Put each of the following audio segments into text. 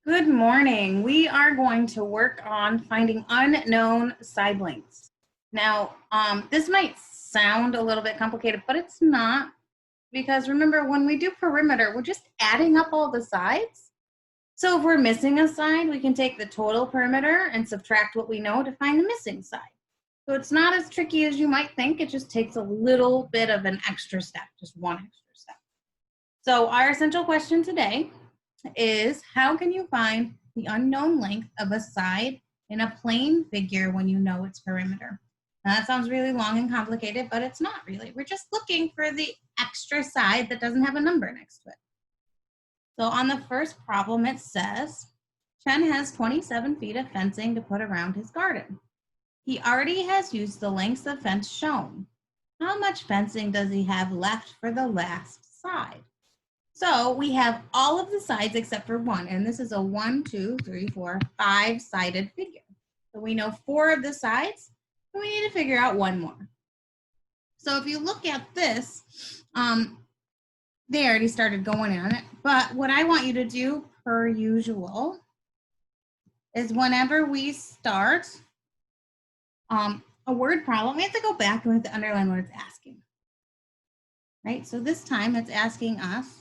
Good morning. We are going to work on finding unknown side lengths. Now, this might sound a little bit complicated, but it's not, because remember, when we do perimeter, we're just adding up all the sides. So if we're missing a side, we can take the total perimeter and subtract what we know to find the missing side. So it's not as tricky as you might think. It just takes a little bit of an extra step, just one extra step. So our essential question today is, how can you find the unknown length of a side in a plane figure when you know its perimeter? Now that sounds really long and complicated, but it's not really. We're just looking for the extra side that doesn't have a number next to it. So on the first problem, it says, Chen has 27 feet of fencing to put around his garden. He already has used the lengths of fence shown. How much fencing does he have left for the last side? So we have all of the sides except for one, and this is a 1, 2, 3, 4, 5-sided figure. So we know 4 of the sides, and we need to figure out one more. So if you look at this, they already started going on it, but what I want you to do, per usual, is whenever we start a word problem, we have to go back and we have to underline what it's asking. Right? So this time it's asking us,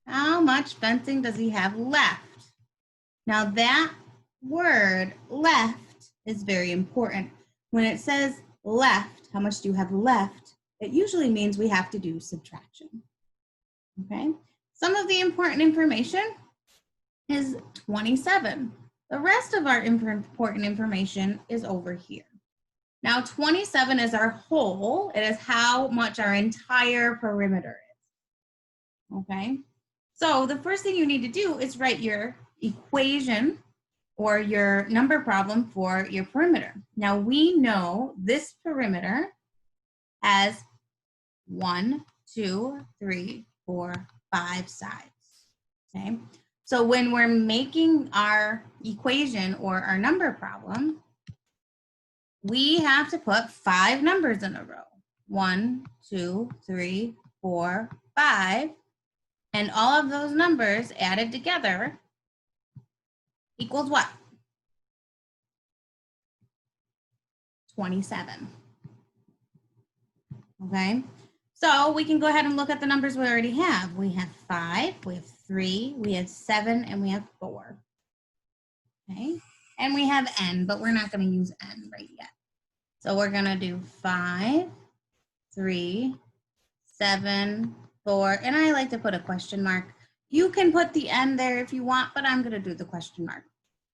how much fencing does he have left? Now that word left is very important. When it says left, how much do you have left? It usually means we have to do subtraction. Okay. Some of the important information is 27. The rest of our important information is over here. Now 27 is our whole. It is how much our entire perimeter is. Okay. So the first thing you need to do is write your equation or your number problem for your perimeter. Now we know this perimeter has 1, 2, 3, 4, 5 sides. Okay. So when we're making our equation or our number problem, we have to put 5 numbers in a row. 1, 2, 3, 4, 5. And all of those numbers added together equals what? 27. Okay, so we can go ahead and look at the numbers we already have. We have 5, we have 3, we have 7, and we have 4. Okay, and we have n, but we're not going to use n right yet. So we're going to do 5, 3, 7, 4, and I like to put a question mark. You can put the n there if you want, but I'm going to do the question mark.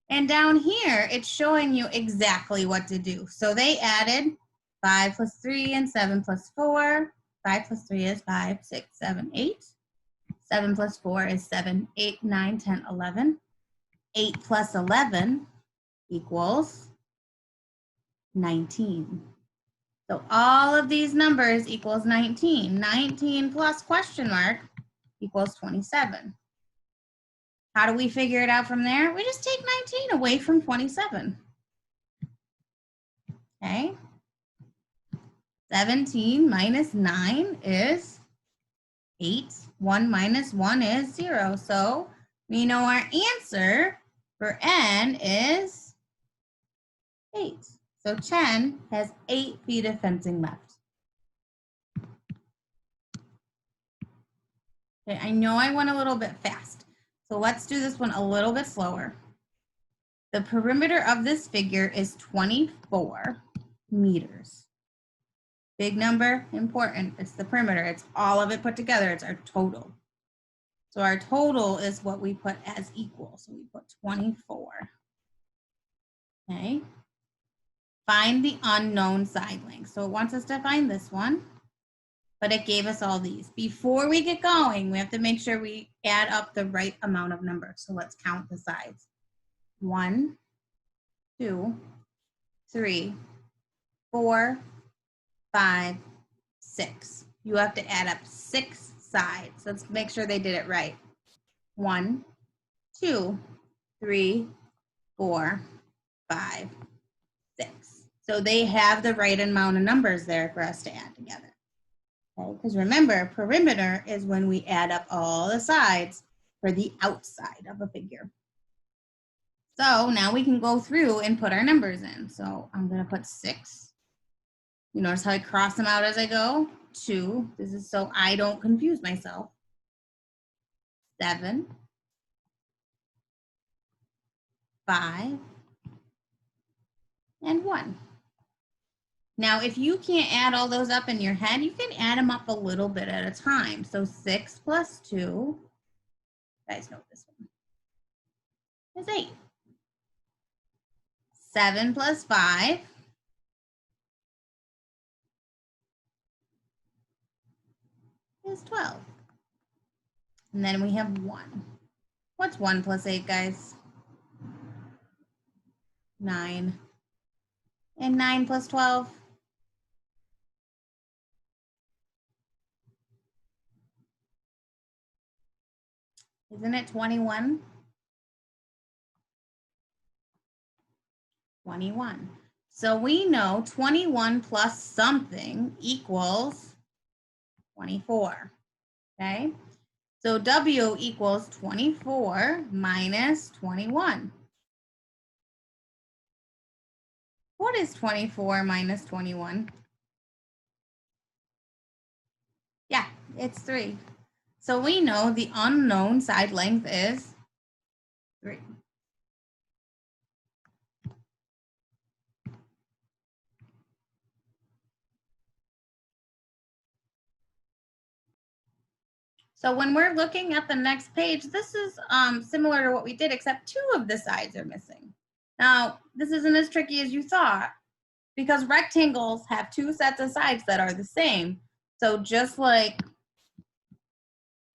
And down here, it's showing you exactly what to do. So they added 5 plus 3 and 7 plus 4. 5 plus 3 is 5, 6, 7, 8. 7 plus 4 is 7, 8, 9, 10, 11. 8 plus 11 equals 19. So all of these numbers equals 19. 19 plus question mark equals 27. How do we figure it out from there? We just take 19 away from 27. Okay. 17 minus 9 is 8. 1 minus 1 is 0. So we know our answer for n is 8. So Chen has 8 feet of fencing left. Okay, I know I went a little bit fast. So let's do this one a little bit slower. The perimeter of this figure is 24 meters. Big number, important. It's the perimeter. It's all of it put together. It's our total. So our total is what we put as equal. So we put 24. Okay. Find the unknown side length. So it wants us to find this one, but it gave us all these. Before we get going, we have to make sure we add up the right amount of numbers. So let's count the sides. 1, 2, 3, 4, 5, 6. You have to add up 6 sides. Let's make sure they did it right. 1, 2, 3, 4, 5, 6. So they have the right amount of numbers there for us to add together. Okay, because remember, perimeter is when we add up all the sides for the outside of a figure. So now we can go through and put our numbers in. So I'm going to put 6. You notice how I cross them out as I go? 2. This is so I don't confuse myself. 7. 5. And 1. Now, if you can't add all those up in your head, you can add them up a little bit at a time. So 6 plus 2, you guys know this one, is 8. 7 plus 5 is 12. And then we have 1. What's 1 plus 8, guys? 9. And 9 plus 12? Isn't it 21? 21. So we know 21 plus something equals 24, okay? So W equals 24 minus 21. What is 24 minus 21? Yeah, it's 3. So we know the unknown side length is 3. So when we're looking at the next page, this is similar to what we did, except 2 of the sides are missing. Now, this isn't as tricky as you thought because rectangles have 2 sets of sides that are the same. So just like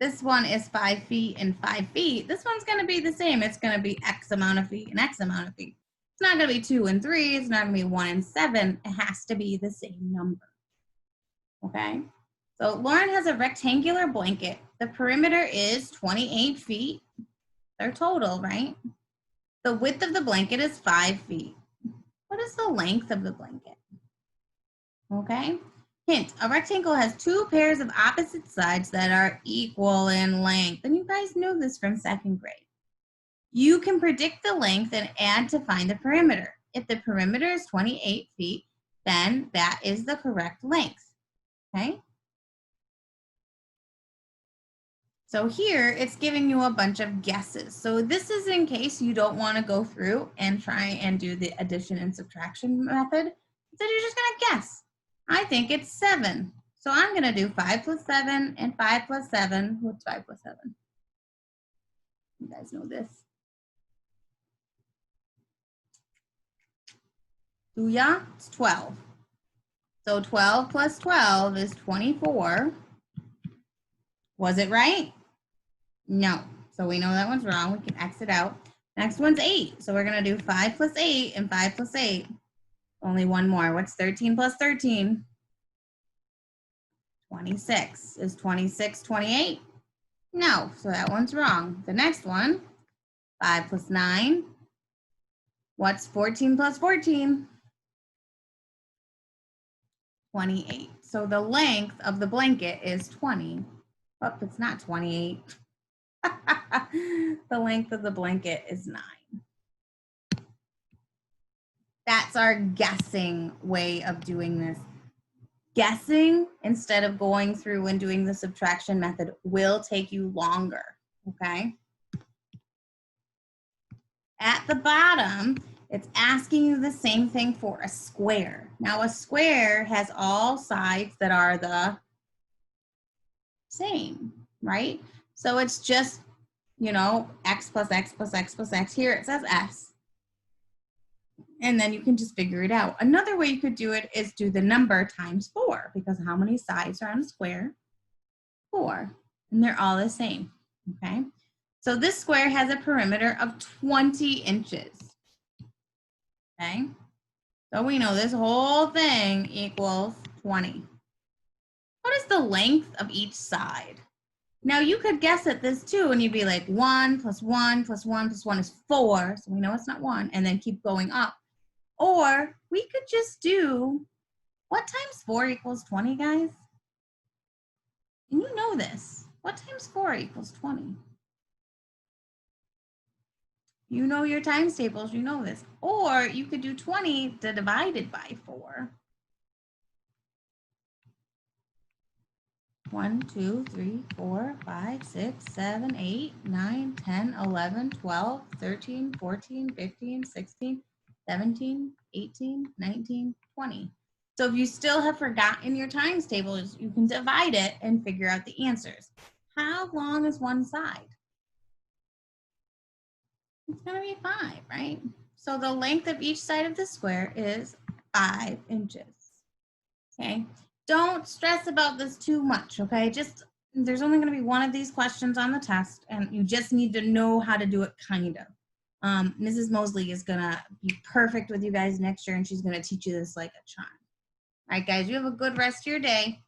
this one is 5 feet and 5 feet, this one's going to be the same. It's going to be X amount of feet and X amount of feet. It's not going to be 2 and 3. It's not going to be 1 and 7. It has to be the same number. Okay? So Lauren has a rectangular blanket. The perimeter is 28 feet. They're total, right? The width of the blanket is 5 feet. What is the length of the blanket? Okay. Hint, a rectangle has 2 pairs of opposite sides that are equal in length. And you guys knew this from 2nd grade. You can predict the length and add to find the perimeter. If the perimeter is 28 feet, then that is the correct length. Okay. So here it's giving you a bunch of guesses. So this is in case you don't want to go through and try and do the addition and subtraction method. Instead, you're just going to guess. I think it's 7. So I'm going to do 5 plus 7 and 5 plus 7. What's 5 plus 7? You guys know this. Do ya? It's 12. So 12 plus 12 is 24. Was it right? No. So we know that one's wrong. We can X it out. Next one's 8. So we're going to do 5 plus 8 and 5 plus 8. Only one more. What's 13 plus 13? 26. Is 26 28? No. So that one's wrong. The next one, 5 plus 9. What's 14 plus 14? 28. So the length of the blanket is 20. Oh, it's not 28. The length of the blanket is 9. That's our guessing way of doing this. Guessing instead of going through and doing the subtraction method will take you longer, okay? At the bottom, it's asking you the same thing for a square. Now, a square has all sides that are the same, right? So it's just, you know, x plus x plus x plus x. Here it says s. And then you can just figure it out. Another way you could do it is do the number times 4, because how many sides are on a square? 4. And they're all the same, okay? So this square has a perimeter of 20 inches, okay? So we know this whole thing equals 20. What is the length of each side? Now you could guess at this too, and you'd be like 1 plus 1 plus 1 plus 1 is 4. So we know it's not 1, and then keep going up. Or we could just do, what times 4 equals 20, guys? And you know this. What times 4 equals 20? You know your times tables, you know this. Or you could do 20 divided by 4. 1, 2, 3, 4, 5, 6, 7, 8, 9, 10, 11, 12, 13, 14, 15, 16, 17, 18, 19, 20. So if you still have forgotten your times tables, you can divide it and figure out the answers. How long is one side? It's going to be 5, right? So the length of each side of the square is 5 inches. Okay. Don't stress about this too much, okay? Just, there's only going to be one of these questions on the test, and you just need to know how to do it, kind of. Mrs. Mosley is going to be perfect with you guys next year, and she's going to teach you this like a charm. All right, guys, you have a good rest of your day.